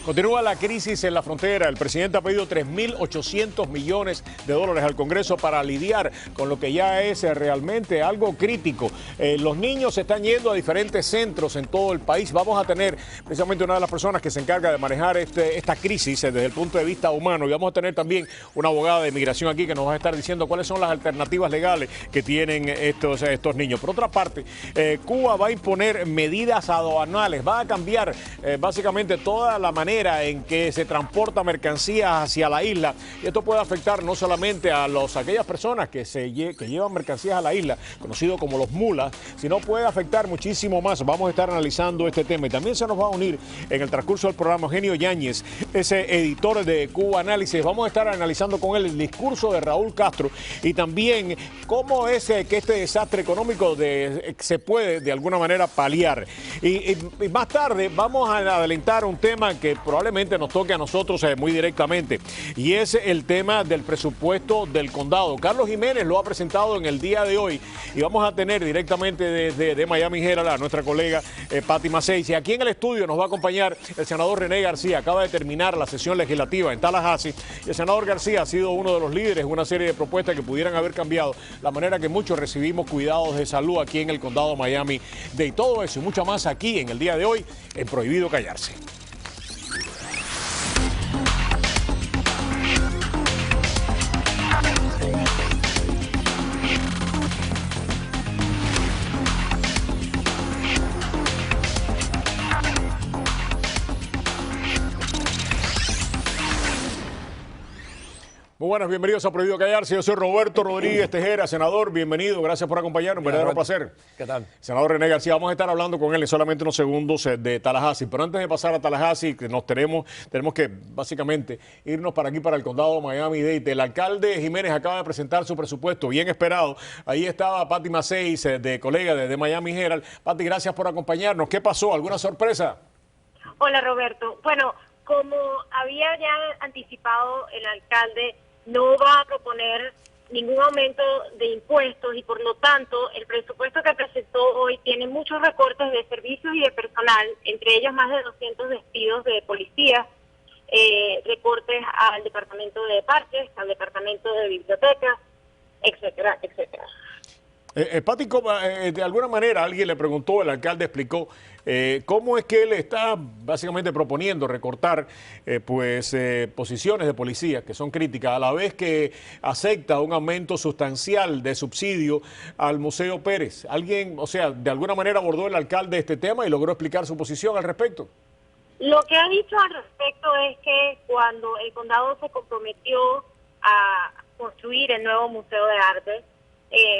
Continúa la crisis en la frontera. El presidente ha pedido 3.800 millones de dólares al Congreso para lidiar con lo que ya es realmente algo crítico. Los niños se están yendo a diferentes centros en todo el país. Vamos a tener precisamente una de las personas que se encarga de manejar esta crisis desde el punto de vista humano. Y vamos a tener también una abogada de inmigración aquí que nos va a estar diciendo cuáles son las alternativas legales que tienen estos niños. Por otra parte, Cuba va a imponer medidas aduanales, va a cambiar básicamente toda la manera en que se transporta mercancías hacia la isla, y esto puede afectar no solamente a aquellas personas que llevan mercancías a la isla, conocido como los mulas, sino puede afectar muchísimo más. Vamos a estar analizando este tema y también se nos va a unir en el transcurso del programa Eugenio Yáñez, ese editor de Cuba Análisis. Vamos a estar analizando con él el discurso de Raúl Castro y también cómo es que este desastre económico se puede de alguna manera paliar. Y más tarde vamos a adelantar un tema que probablemente nos toque a nosotros muy directamente, y es el tema del presupuesto del condado. Carlos Jiménez lo ha presentado en el día de hoy y vamos a tener directamente desde Miami Herald a nuestra colega Patti Maceiz. Y aquí en el estudio nos va a acompañar el senador René García. Acaba de terminar la sesión legislativa en Tallahassee y el senador García ha sido uno de los líderes de una serie de propuestas que pudieran haber cambiado la manera que muchos recibimos cuidados de salud aquí en el condado Miami-Dade. Todo eso y mucho más aquí en el día de hoy en Prohibido Callarse. Muy buenas, bienvenidos a Prohibido Callarse. Yo soy Roberto Rodríguez Tejera, senador, bienvenido, gracias por acompañarnos, un verdadero placer. ¿Qué tal? Senador René García, vamos a estar hablando con él en solamente unos segundos de Tallahassee, pero antes de pasar a Tallahassee, que tenemos que básicamente irnos para aquí, para el condado Miami-Dade. El alcalde Jiménez acaba de presentar su presupuesto, bien esperado. Ahí estaba Patti Maceiz, de colega de Miami Herald. Patti, gracias por acompañarnos. ¿Qué pasó? ¿Alguna sorpresa? Hola, Roberto. Bueno, como había ya anticipado el alcalde, no va a proponer ningún aumento de impuestos y por lo tanto el presupuesto que presentó hoy tiene muchos recortes de servicios y de personal, entre ellos más de 200 despidos de policías, recortes al departamento de parques, al departamento de bibliotecas, etcétera, etcétera. Patti, de alguna manera alguien le preguntó, el alcalde explicó cómo es que él está básicamente proponiendo recortar posiciones de policía que son críticas, a la vez que acepta un aumento sustancial de subsidio al Museo Pérez. Alguien, o sea, de alguna manera abordó el alcalde este tema y logró explicar su posición al respecto. Lo que ha dicho al respecto es que cuando el condado se comprometió a construir el nuevo Museo de Arte,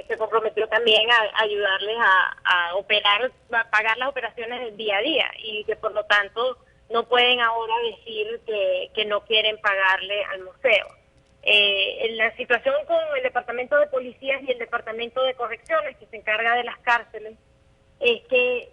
se comprometió también a ayudarles a operar, a pagar las operaciones del día a día y que por lo tanto no pueden ahora decir que no quieren pagarle al museo. En la situación con el Departamento de Policías y el Departamento de Correcciones, que se encarga de las cárceles, es que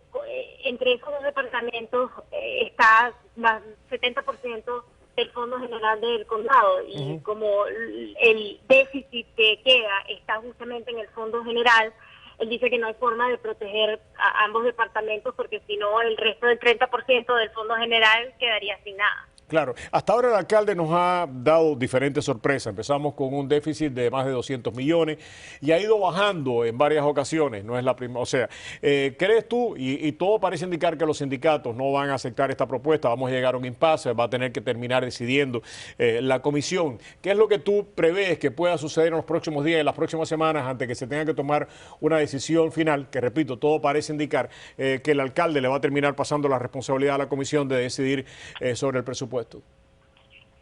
entre esos dos departamentos está más 70% del Fondo General del Condado y como el déficit que queda está justamente en el Fondo General, él dice que no hay forma de proteger a ambos departamentos porque si no el resto del 30% del Fondo General quedaría sin nada. Claro, hasta ahora el alcalde nos ha dado diferentes sorpresas. Empezamos con un déficit de más de 200 millones y ha ido bajando en varias ocasiones. No es la primera. O sea, ¿crees tú? Y todo parece indicar que los sindicatos no van a aceptar esta propuesta. Vamos a llegar a un impasse, va a tener que terminar decidiendo la comisión. ¿Qué es lo que tú prevés que pueda suceder en los próximos días, en las próximas semanas, antes que se tenga que tomar una decisión final? Que repito, todo parece indicar que el alcalde le va a terminar pasando la responsabilidad a la comisión de decidir sobre el presupuesto.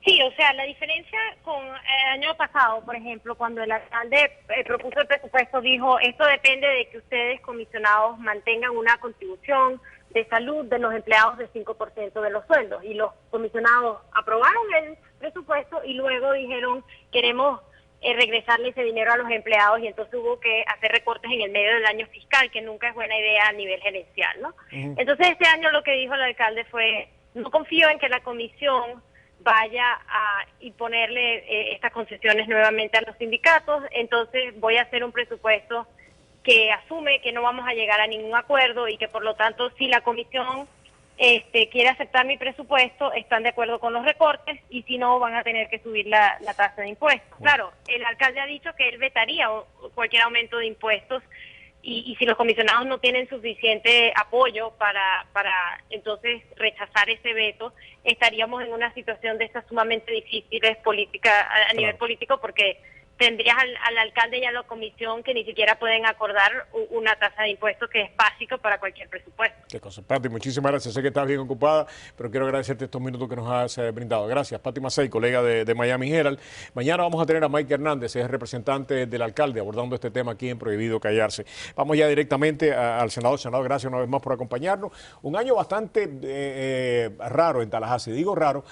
Sí, o sea, la diferencia con el año pasado, por ejemplo, cuando el alcalde propuso el presupuesto, dijo, esto depende de que ustedes, comisionados, mantengan una contribución de salud de los empleados del 5% de los sueldos. Y los comisionados aprobaron el presupuesto y luego dijeron, queremos regresarle ese dinero a los empleados y entonces hubo que hacer recortes en el medio del año fiscal, que nunca es buena idea a nivel gerencial, ¿no? Entonces este año lo que dijo el alcalde fue, no confío en que la comisión vaya a imponerle estas concesiones nuevamente a los sindicatos, entonces voy a hacer un presupuesto que asume que no vamos a llegar a ningún acuerdo y que por lo tanto si la comisión quiere aceptar mi presupuesto, están de acuerdo con los recortes y si no van a tener que subir la tasa de impuestos. Claro, el alcalde ha dicho que él vetaría cualquier aumento de impuestos y si los comisionados no tienen suficiente apoyo para entonces rechazar ese veto, estaríamos en una situación de estas sumamente difíciles a nivel político porque tendrías al alcalde y a la comisión que ni siquiera pueden acordar una tasa de impuestos que es básico para cualquier presupuesto. Qué cosa, Pati, muchísimas gracias. Sé que estás bien ocupada, pero quiero agradecerte estos minutos que nos has brindado. Gracias, Pati Macei, colega de Miami Herald. Mañana vamos a tener a Mike Hernández, es representante del alcalde, abordando este tema aquí en Prohibido Callarse. Vamos ya directamente al Senado. Senado, gracias una vez más por acompañarnos. Un año bastante raro en Tallahassee. Digo raro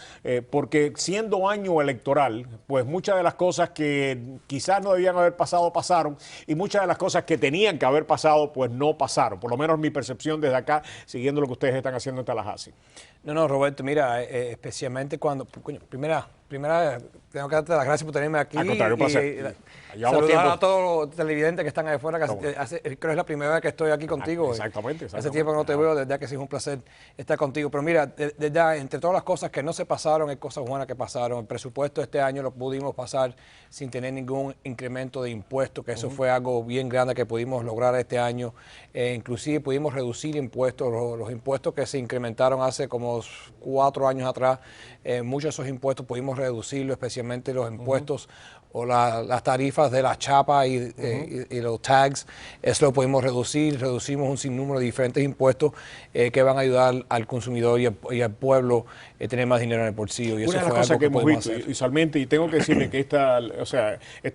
porque siendo año electoral, pues muchas de las cosas que quizás no debían haber pasado, pasaron, y muchas de las cosas que tenían que haber pasado, pues no pasaron. Por lo menos mi percepción desde acá, siguiendo lo que ustedes están haciendo en Tallahassee. No, Roberto, mira, especialmente cuando, primera, tengo que darte las gracias por tenerme aquí. Al contrario, un placer. Saludar a todos los televidentes que están ahí afuera, creo que es la primera vez que estoy aquí contigo. Exactamente. Hace tiempo que no te veo, desde que sí es un placer estar contigo. Pero mira, entre todas las cosas que no se pasaron, hay cosas buenas que pasaron. El presupuesto este año lo pudimos pasar sin tener ningún incremento de impuestos, que eso fue algo bien grande que pudimos lograr este año. Inclusive pudimos reducir impuestos, los impuestos que se incrementaron hace como 4 años atrás. Muchos de esos impuestos pudimos reducirlo, especialmente los impuestos o las tarifas de las chapas y los tags. Eso lo pudimos reducir. Reducimos un sinnúmero de diferentes impuestos que van a ayudar al consumidor y al pueblo a tener más dinero en el bolsillo. Y una eso de las fue cosas algo que hemos visto, hacer. usualmente, y tengo que decirle que esta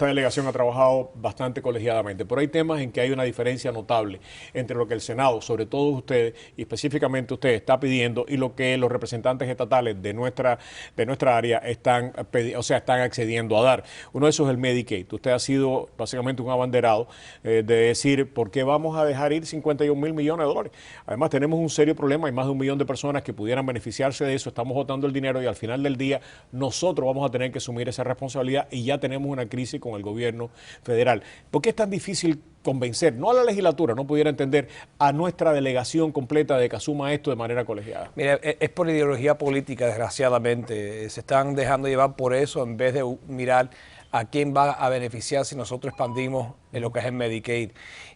delegación ha trabajado bastante colegiadamente, pero hay temas en que hay una diferencia notable entre lo que el Senado, sobre todo ustedes, y específicamente usted, está pidiendo y lo que los representantes estatales de nuestra área están accediendo a dar. Uno de esos es el Medicaid. Usted ha sido básicamente un abanderado de decir, ¿por qué vamos a dejar ir 51 mil millones de dólares? Además, tenemos un serio problema, hay más de 1 millón de personas que pudieran beneficiarse de eso, estamos botando el dinero y al final del día nosotros vamos a tener que asumir esa responsabilidad y ya tenemos una crisis con el gobierno federal. ¿Por qué es tan difícil convencer, no a la legislatura, no pudiera entender, a nuestra delegación completa de que asuma esto de manera colegiada? Mira, es por ideología política, desgraciadamente. Se están dejando llevar por eso en vez de mirar a quién va a beneficiar si nosotros expandimos en lo que es el Medicaid.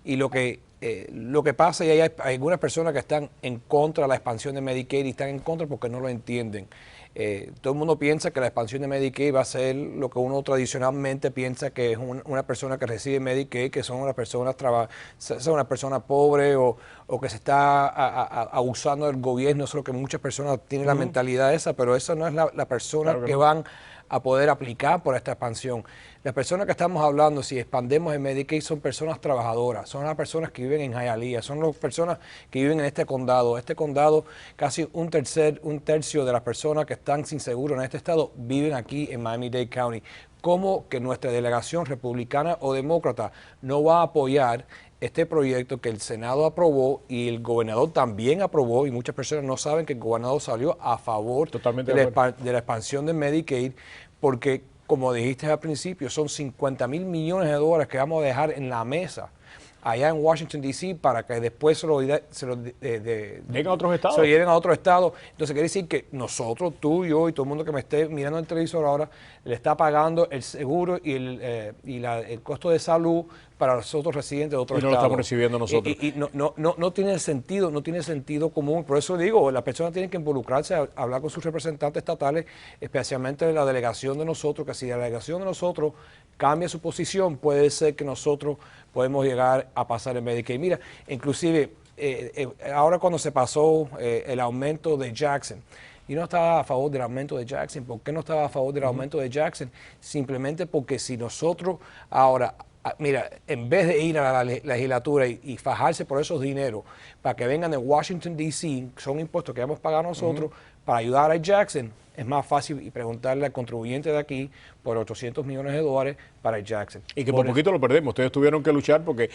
Y lo que pasa, y hay algunas personas que están en contra de la expansión de Medicaid y están en contra porque no lo entienden. Todo el mundo piensa que la expansión de Medicaid va a ser lo que uno tradicionalmente piensa que es una persona que recibe Medicaid, que son una persona pobre o que se está abusando del gobierno. Eso es lo que muchas personas tienen la mentalidad esa, pero esa no es la persona que van a poder aplicar por esta expansión. Las personas que estamos hablando, si expandemos el Medicaid, son personas trabajadoras, son las personas que viven en Hialeah, son las personas que viven en este condado. Este condado, casi un tercio de las personas que están sin seguro en este estado viven aquí en Miami-Dade County. ¿Cómo que nuestra delegación republicana o demócrata no va a apoyar este proyecto que el Senado aprobó y el gobernador también aprobó, y muchas personas no saben que el gobernador salió a favor de la expansión de Medicaid, porque, como dijiste al principio, son 50 mil millones de dólares que vamos a dejar en la mesa allá en Washington, D.C., para que después se lo lleven a otros estados. Entonces quiere decir que nosotros, tú, yo y todo el mundo que me esté mirando el televisor ahora, le está pagando el seguro y el costo de salud para los otros residentes de otros estados. Y no lo estamos recibiendo nosotros. Y no tiene sentido común. Por eso digo, las personas tienen que involucrarse a hablar con sus representantes estatales, especialmente de la delegación de nosotros, que si la delegación de nosotros cambia su posición, puede ser que nosotros podemos llegar a pasar el Medicaid. Mira, inclusive, ahora cuando se pasó el aumento de Jackson, yo no estaba a favor del aumento de Jackson. ¿Por qué no estaba a favor del aumento de Jackson? Simplemente porque si nosotros ahora, mira, en vez de ir a la legislatura y fajarse por esos dineros para que vengan de Washington, D.C., son impuestos que vamos a pagar nosotros para ayudar a Jackson, es más fácil y preguntarle al contribuyente de aquí por $800 millones para Jackson. Y que por poquito lo perdemos. Ustedes tuvieron que luchar porque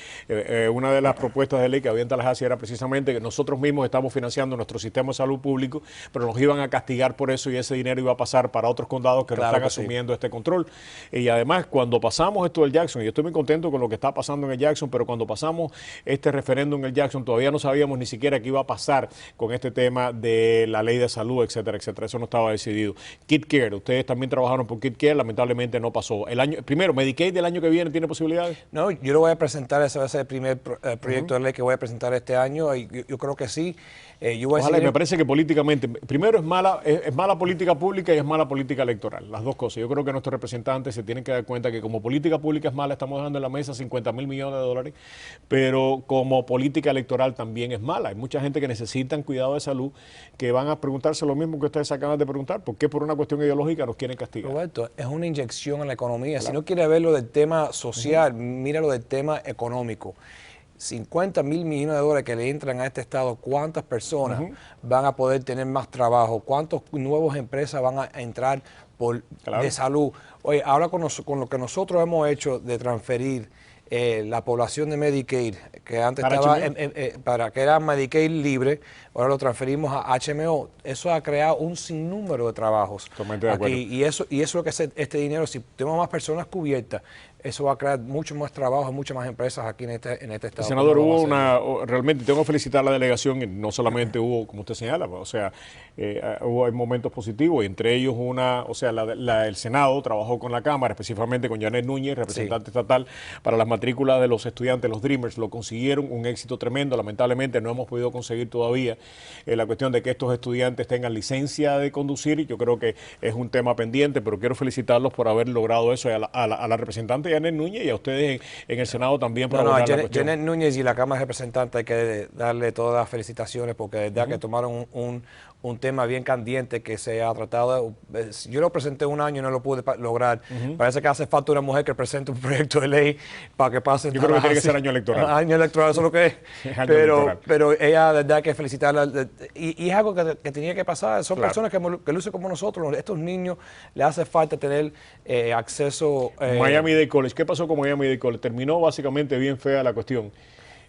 una de las propuestas de ley que había en Tallahassee era precisamente que nosotros mismos estamos financiando nuestro sistema de salud público, pero nos iban a castigar por eso y ese dinero iba a pasar para otros condados que no están asumiendo este control. Y además, cuando pasamos esto del Jackson, y yo estoy muy contento con lo que está pasando en el Jackson, pero cuando pasamos este referéndum en el Jackson, todavía no sabíamos ni siquiera qué iba a pasar con este tema de la ley de salud, etcétera, etcétera. Eso no estaba decidido. KidCare, ustedes también trabajaron por KidCare, lamentablemente no pasó. Primero, Medicaid del año que viene tiene posibilidades. No, yo lo voy a presentar, ese va a ser el primer proyecto de ley que voy a presentar este año, y yo creo que sí. Ojalá, y me parece que políticamente, primero es mala política pública y es mala política electoral, las dos cosas. Yo creo que nuestros representantes se tienen que dar cuenta que como política pública es mala, estamos dejando en la mesa $50,000 millones, pero como política electoral también es mala. Hay mucha gente que necesitan cuidado de salud que van a preguntarse lo mismo que ustedes acaban de preguntar, ¿por qué por una cuestión ideológica nos quieren castigar? Roberto, es una inyección en la economía. Claro. Si no quiere verlo del tema social, míralo del tema económico. $50,000 millones que le entran a este estado, ¿cuántas personas van a poder tener más trabajo? ¿Cuántas nuevas empresas van a entrar de salud? Oye, ahora con lo que nosotros hemos hecho de transferir la población de Medicaid, que antes estaba que era Medicaid libre, ahora lo transferimos a HMO. Eso ha creado un sinnúmero de trabajos aquí, y eso es lo que hace este dinero. Si tenemos más personas cubiertas, eso va a crear mucho más trabajo, muchas más empresas aquí en este estado. Senador, realmente tengo que felicitar a la delegación, y no solamente hubo, como usted señala, o sea, hay momentos positivos, y entre ellos el Senado trabajó con la Cámara, específicamente con Janet Núñez, representante estatal, para las matrículas de los estudiantes, los Dreamers, lo consiguieron, un éxito tremendo. Lamentablemente no hemos podido conseguir todavía la cuestión de que estos estudiantes tengan licencia de conducir, y yo creo que es un tema pendiente, pero quiero felicitarlos por haber logrado eso, y a la representante Janet Núñez y a ustedes en el Senado también por lograr la cuestión. Janet Núñez y la Cámara de Representantes hay que darle todas las felicitaciones, porque de verdad que tomaron un tema bien candente que se ha tratado. Yo lo presenté un año y no lo pude lograr. Parece que hace falta una mujer que presente un proyecto de ley para que pase. Yo creo que tiene que ser año electoral. Año electoral, eso es lo que es. Pero ella, de verdad, hay que felicitarla. Y es algo que tenía que pasar. Son personas que lucen como nosotros. Estos niños les hace falta tener acceso. Miami-Dade College. ¿Qué pasó con Miami-Dade College? Terminó básicamente bien fea la cuestión.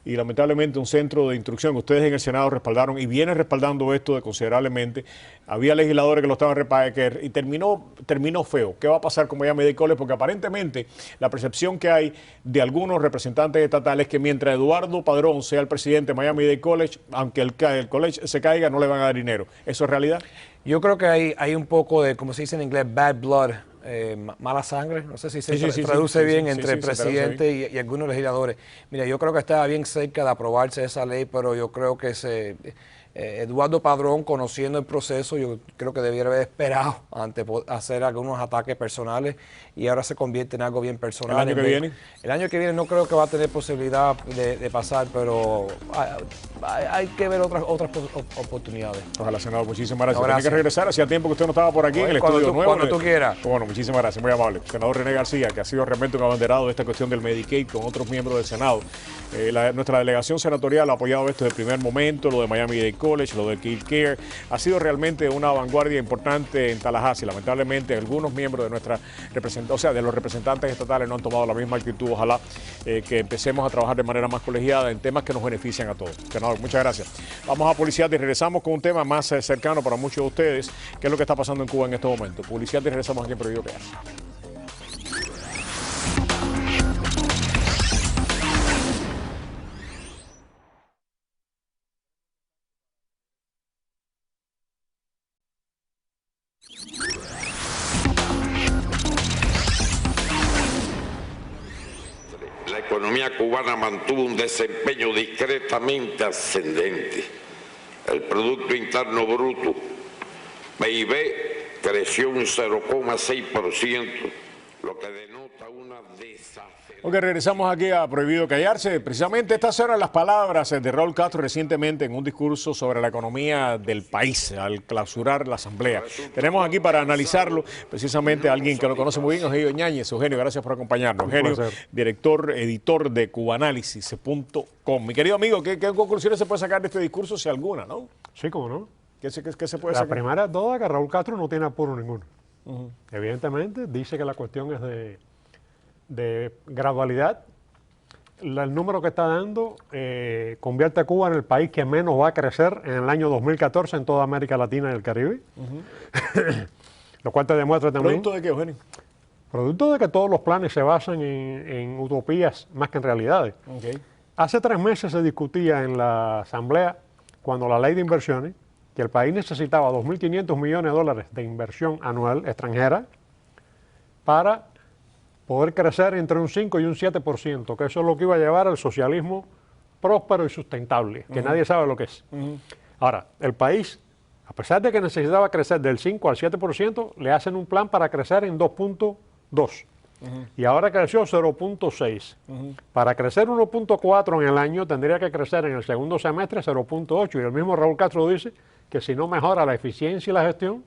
Y lamentablemente un centro de instrucción que ustedes en el Senado respaldaron y vienen respaldando esto considerablemente. Había legisladores que lo estaban respaldando y terminó feo. ¿Qué va a pasar con Miami-Dade College? Porque aparentemente la percepción que hay de algunos representantes estatales es que mientras Eduardo Padrón sea el presidente de Miami-Dade College, aunque el college se caiga, no le van a dar dinero. ¿Eso es realidad? Yo creo que hay un poco de, como se dice en inglés, bad blood. Mala sangre, no sé si se traduce bien entre el presidente y algunos legisladores. Mira, yo creo que estaba bien cerca de aprobarse esa ley, pero yo creo que Eduardo Padrón, conociendo el proceso, yo creo que debiera haber esperado antes de hacer algunos ataques personales, y ahora se convierte en algo bien personal. ¿El año que viene? El año que viene no creo que va a tener posibilidad de pasar, pero hay que ver otras oportunidades. Ojalá, senador, muchísimas gracias. Tiene que regresar, hacía tiempo que usted no estaba por aquí en el estudio nuevo. Cuando tú quieras. Bueno, muchísimas gracias, muy amable. Senador René García, que ha sido realmente un abanderado de esta cuestión del Medicaid con otros miembros del Senado. Nuestra delegación senatorial ha apoyado esto desde el primer momento, lo de Miami-Dade College, lo de KidCare. Ha sido realmente una vanguardia importante en Tallahassee. Lamentablemente, algunos miembros de nuestra de los representantes estatales no han tomado la misma actitud. Ojalá que empecemos a trabajar de manera más colegiada en temas que nos benefician a todos. Senador, muchas gracias. Vamos a Publicidad y regresamos con un tema más cercano para muchos de ustedes, que es lo que está pasando en Cuba en este momento. Publicidad y regresamos aquí en Prohibido Quedarse. La economía cubana mantuvo un desempeño discretamente ascendente. El Producto Interno Bruto, PIB, creció un 0,6%, lo que denota una desaceleración. Ok, regresamos aquí a Prohibido Callarse. Precisamente estas eran las palabras de Raúl Castro recientemente en un discurso sobre la economía del país al clausurar la Asamblea. Tenemos aquí para analizarlo precisamente a alguien que lo conoce muy bien, Eugenio Ñañez. Eugenio, gracias por acompañarnos. Eugenio, editor de Cubanálisis.com. Mi querido amigo, ¿qué conclusiones se puede sacar de este discurso, si alguna, no? Sí, cómo no. ¿Qué se puede La sacar? primera de todas, que Raúl Castro no tiene apuro ninguno. Evidentemente, dice que la cuestión es de gradualidad. El número que está dando convierte a Cuba en el país que menos va a crecer en el año 2014 en toda América Latina y el Caribe. Lo cual te demuestra también... ¿Producto de qué, Eugenio? Producto de que todos los planes se basan en utopías más que en realidades. Okay. Hace 3 meses se discutía en la Asamblea, cuando la ley de inversiones, que el país necesitaba 2.500 millones de dólares de inversión anual extranjera para poder crecer entre un 5 y un 7%, que eso es lo que iba a llevar al socialismo próspero y sustentable, que nadie sabe lo que es. Ahora, el país, a pesar de que necesitaba crecer del 5 al 7%, le hacen un plan para crecer en 2.2. Y ahora creció 0.6. Para crecer 1.4 en el año, tendría que crecer en el segundo semestre 0.8. Y el mismo Raúl Castro dice que si no mejora la eficiencia y la gestión,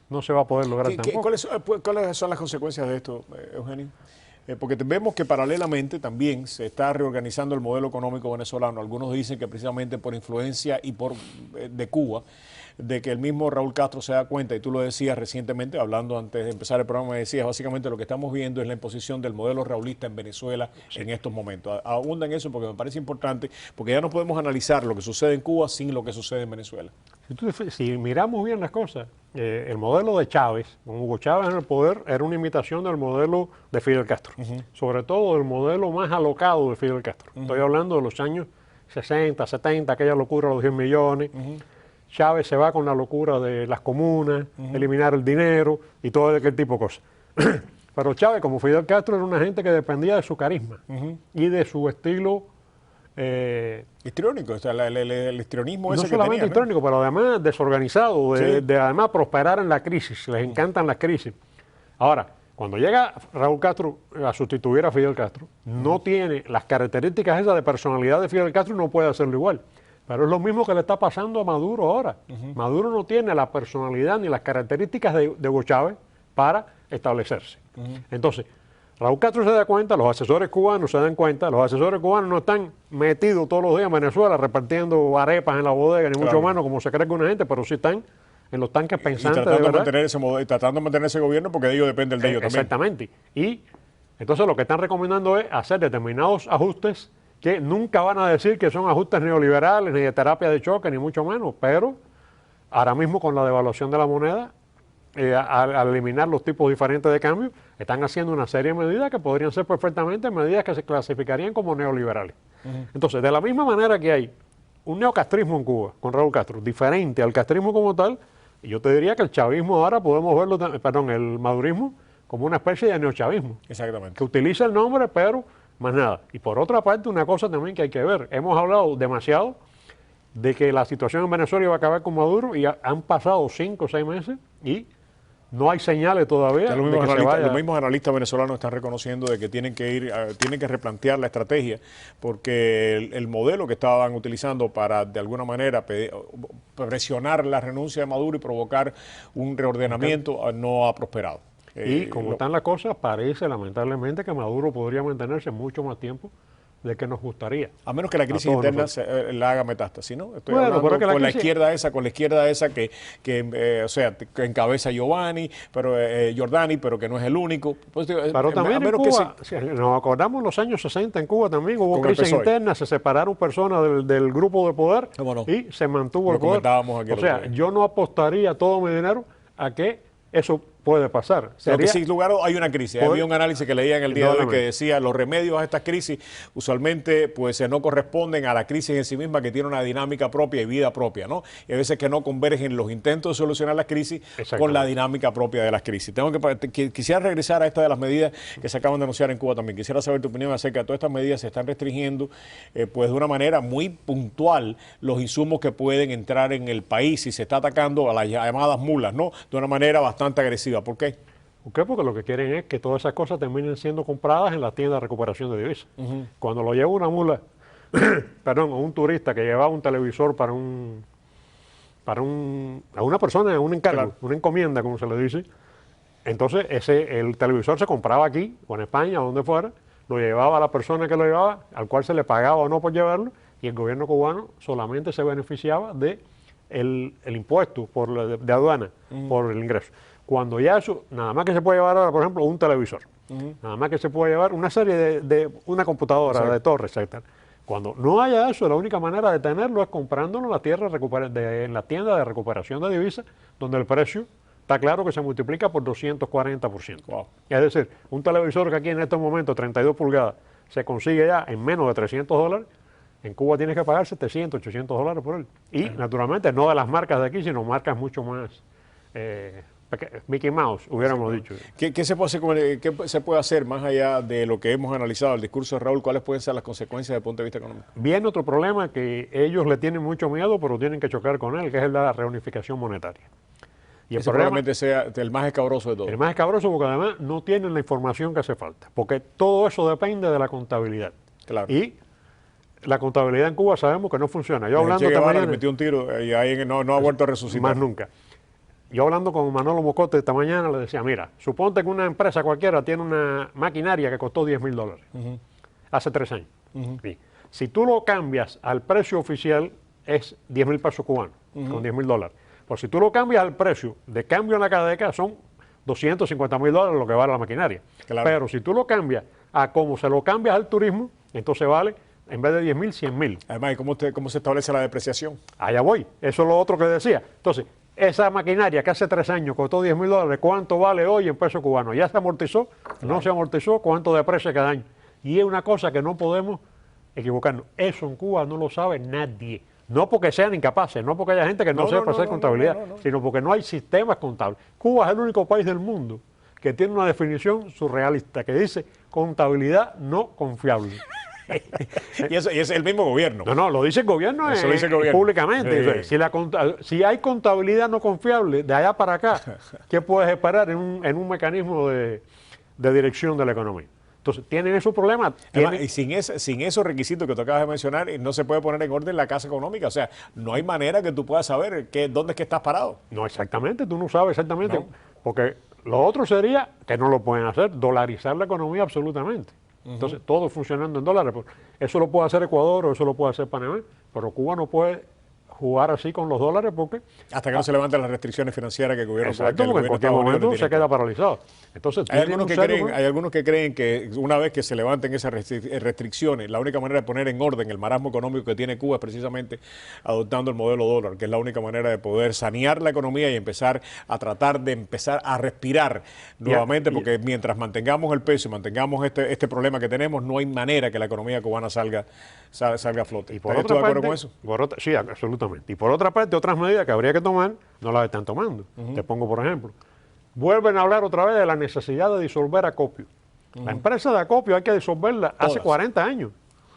no se va a poder lograr tampoco. ¿Cuáles son las consecuencias de esto, Eugenio? Porque vemos que paralelamente también se está reorganizando el modelo económico venezolano. Algunos dicen que precisamente por influencia y de Cuba, de que el mismo Raúl Castro se da cuenta, y tú lo decías recientemente, hablando antes de empezar el programa, me decías, básicamente lo que estamos viendo es la imposición del modelo raulista en Venezuela en estos momentos. Abunda en eso porque me parece importante, porque ya no podemos analizar lo que sucede en Cuba sin lo que sucede en Venezuela. Si miramos bien las cosas, el modelo de Chávez, con Hugo Chávez en el poder, era una imitación del modelo de Fidel Castro, sobre todo del modelo más alocado de Fidel Castro. Estoy hablando de los años 60, 70, aquella locura de los 10 millones. Chávez se va con la locura de las comunas, eliminar el dinero y todo aquel tipo de cosas. Pero Chávez, como Fidel Castro, era una gente que dependía de su carisma y de su estilo... histriónico, o sea, el histrionismo no ese que solamente tenía, histriónico, pero además desorganizado, de además prosperar en la crisis. Les encantan las crisis. Ahora, cuando llega Raúl Castro a sustituir a Fidel Castro, no tiene las características esas de personalidad de Fidel Castro y no puede hacerlo igual. Pero es lo mismo que le está pasando a Maduro ahora. Maduro no tiene la personalidad ni las características de Hugo Chávez para establecerse. Entonces, Raúl Castro se da cuenta, los asesores cubanos se dan cuenta, los asesores cubanos no están metidos todos los días en Venezuela repartiendo arepas en la bodega, ni mucho menos como se cree que una gente, pero sí están en los tanques pensantes de verdad. Tratando de mantener ese gobierno porque de ellos depende el de ellos también. Exactamente. Y entonces lo que están recomendando es hacer determinados ajustes que nunca van a decir que son ajustes neoliberales, ni de terapia de choque, ni mucho menos, pero ahora mismo con la devaluación de la moneda, al eliminar los tipos diferentes de cambio, están haciendo una serie de medidas que podrían ser perfectamente medidas que se clasificarían como neoliberales. Entonces, de la misma manera que hay un neocastrismo en Cuba, con Raúl Castro, diferente al castrismo como tal, yo te diría que el chavismo ahora podemos verlo, el madurismo, como una especie de neochavismo. Exactamente. Que utiliza el nombre, pero más nada. Y por otra parte, una cosa también que hay que ver. Hemos hablado demasiado de que la situación en Venezuela iba a acabar con Maduro y han pasado 5 o 6 meses y no hay señales todavía Los de que se vaya. los mismos analistas venezolanos están reconociendo de que tienen que replantear la estrategia porque el modelo que estaban utilizando para de alguna manera presionar la renuncia de Maduro y provocar un reordenamiento no ha prosperado. Y como están las cosas, parece lamentablemente que Maduro podría mantenerse mucho más tiempo de que nos gustaría. A menos que la crisis interna la haga metástasis, ¿no? Estoy hablando pero con la izquierda esa que o sea, que encabeza Giordani, pero que no es el único. Pues, pero también en Cuba, si nos acordamos los años 60 en Cuba también hubo crisis interna, se separaron personas del grupo de poder y se mantuvo el poder. O sea, yo no apostaría todo mi dinero a que eso puede pasar. Porque sin lugar hay una crisis. Había un análisis que leía en el día de hoy que decía los remedios a estas crisis usualmente pues no corresponden a la crisis en sí misma, que tiene una dinámica propia y vida propia, ¿no? Y a veces que no convergen los intentos de solucionar las crisis con la dinámica propia de las crisis. Quisiera regresar a esta de las medidas que se acaban de anunciar en Cuba también. Quisiera saber tu opinión acerca de todas estas medidas. Se están restringiendo pues de una manera muy puntual los insumos que pueden entrar en el país y se está atacando a las llamadas mulas, ¿no? De una manera bastante agresiva. ¿Por qué? ¿Por qué? Porque lo que quieren es que todas esas cosas terminen siendo compradas en las tiendas de recuperación de divisas. Cuando lo lleva una mula, perdón, un turista que llevaba un televisor a una persona, un encargo, una encomienda, como se le dice, entonces el televisor se compraba aquí, o en España, o donde fuera, lo llevaba a la persona que lo llevaba, al cual se le pagaba o no por llevarlo, y el gobierno cubano solamente se beneficiaba de el impuesto de aduana por el ingreso. Cuando ya eso, nada más que se puede llevar ahora, por ejemplo, un televisor, nada más que se puede llevar una serie de una computadora, de torres, etc. Cuando no haya eso, la única manera de tenerlo es comprándolo en la en la tienda de recuperación de divisas, donde el precio está claro que se multiplica por 240%. Wow. Es decir, un televisor que aquí en estos momentos, 32 pulgadas, se consigue ya en menos de $300, en Cuba tienes que pagar 700, $800 por él. Y naturalmente no de las marcas de aquí, sino marcas mucho más Mickey Mouse, hubiéramos dicho. ¿Qué se puede hacer más allá de lo que hemos analizado, el discurso de Raúl? ¿Cuáles pueden ser las consecuencias desde el punto de vista económico? Viene otro problema que ellos le tienen mucho miedo, pero tienen que chocar con él, que es la reunificación monetaria. Y ese probablemente sea el más escabroso de todos. El más escabroso porque además no tienen la información que hace falta, porque todo eso depende de la contabilidad. Claro. Y la contabilidad en Cuba sabemos que no funciona. Yo hablando Che Guevara mañana, le metió un tiro y ahí no ha vuelto a resucitar. Más nunca. Yo hablando con Manolo Mocote esta mañana le decía, mira, suponte que una empresa cualquiera tiene una maquinaria que costó $10,000 hace 3 años. Sí. Si tú lo cambias al precio oficial es 10,000 pesos cubanos, con $10,000. Pues si tú lo cambias al precio de cambio en la cadeca son $250,000 lo que vale la maquinaria. Claro. Pero si tú lo cambias a como se lo cambias al turismo, entonces vale, en vez de 10,000, 100,000. Además, ¿y cómo se establece la depreciación? Allá voy. Eso es lo otro que decía. Entonces, esa maquinaria que hace 3 años costó $10,000, ¿cuánto vale hoy en pesos cubanos? ¿Ya se amortizó? Claro. ¿No se amortizó? ¿Cuánto deprecia cada año? Y es una cosa que no podemos equivocarnos. Eso en Cuba no lo sabe nadie. No porque sean incapaces, no porque haya gente que no sepa hacer contabilidad, sino porque no hay sistemas contables. Cuba es el único país del mundo que tiene una definición surrealista que dice contabilidad no confiable. y es el mismo gobierno. No, lo dice el gobierno, públicamente. Si hay contabilidad no confiable de allá para acá, ¿qué puedes esperar en un mecanismo de dirección de la economía? Entonces, tienen esos problemas. Y sin esos requisitos que tú acabas de mencionar, no se puede poner en orden la casa económica. O sea, no hay manera que tú puedas saber dónde es que estás parado. No, exactamente, tú no sabes exactamente. No. Porque lo otro sería, que no lo pueden hacer, dolarizar la economía absolutamente. Entonces, todo funcionando en dólares. Eso lo puede hacer Ecuador o eso lo puede hacer Panamá, pero Cuba no puede jugar así con los dólares porque... Hasta que no se levanten las restricciones financieras que el gobierno... Exacto, porque en cualquier momento se queda paralizado. Entonces, hay algunos que creen que una vez que se levanten esas restricciones, la única manera de poner en orden el marasmo económico que tiene Cuba es precisamente adoptando el modelo dólar, que es la única manera de poder sanear la economía y empezar a tratar de empezar a respirar nuevamente, porque mientras mantengamos el peso y mantengamos este problema que tenemos, no hay manera que la economía cubana salga a flote. ¿Estás de acuerdo con eso? Sí, absolutamente. Y por otra parte, otras medidas que habría que tomar, no las están tomando. Te pongo por ejemplo. Vuelven a hablar otra vez de la necesidad de disolver Acopio. La empresa de Acopio hay que disolverla hace 40 años.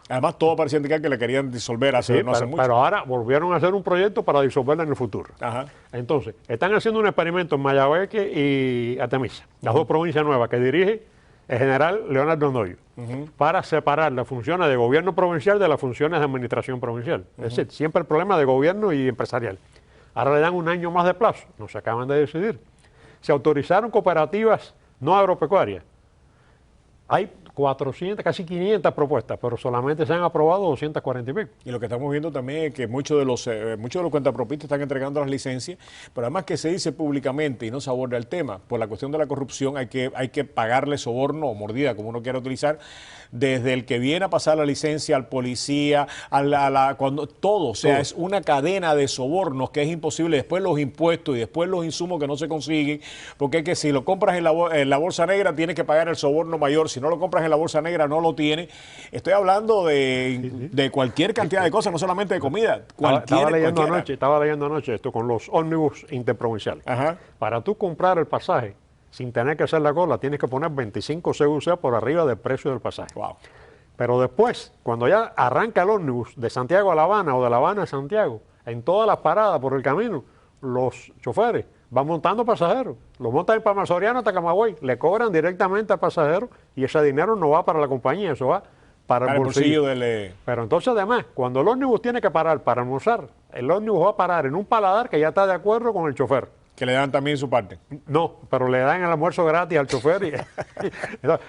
Además, todo parecía indicar que la querían disolver hace mucho. Pero ahora volvieron a hacer un proyecto para disolverla en el futuro. Ajá. Entonces, están haciendo un experimento en Mayabeque y Artemisa, las dos provincias nuevas que dirige el general Leonardo Andoyo, para separar las funciones de gobierno provincial de las funciones de administración provincial. Es decir, siempre el problema de gobierno y empresarial. Ahora le dan un año más de plazo, no se acaban de decidir. Se autorizaron cooperativas no agropecuarias. Hay 400, casi 500 propuestas, pero solamente se han aprobado 240 y pico. Y lo que estamos viendo también es que muchos de los cuentapropistas están entregando las licencias, pero además que se dice públicamente y no se aborda el tema, por la cuestión de la corrupción hay que pagarle soborno o mordida, como uno quiera utilizar, desde el que viene a pasar la licencia al policía, cuando todo, o sea, es una cadena de sobornos que es imposible, después los impuestos y después los insumos que no se consiguen, porque es que si lo compras en la bolsa negra tienes que pagar el soborno mayor, si no lo compras en la bolsa negra no lo tiene. Estoy hablando de cualquier cantidad de cosas, no solamente de comida. Estaba leyendo anoche esto con los ómnibus interprovinciales. Ajá. Para tú comprar el pasaje sin tener que hacer la cola, tienes que poner 25 CUC por arriba del precio del pasaje. Wow. Pero después, cuando ya arranca el ómnibus de Santiago a La Habana o de La Habana a Santiago, en todas las paradas por el camino, los choferes van montando pasajeros. Los montan en Palma Soriano hasta Camagüey, le cobran directamente al pasajero y ese dinero no va para la compañía, eso va para el bolsillo del... Pero entonces además, cuando el ómnibus tiene que parar para almorzar, el ómnibus va a parar en un paladar que ya está de acuerdo con el chofer. Que le dan también su parte. No, pero le dan el almuerzo gratis al chofer.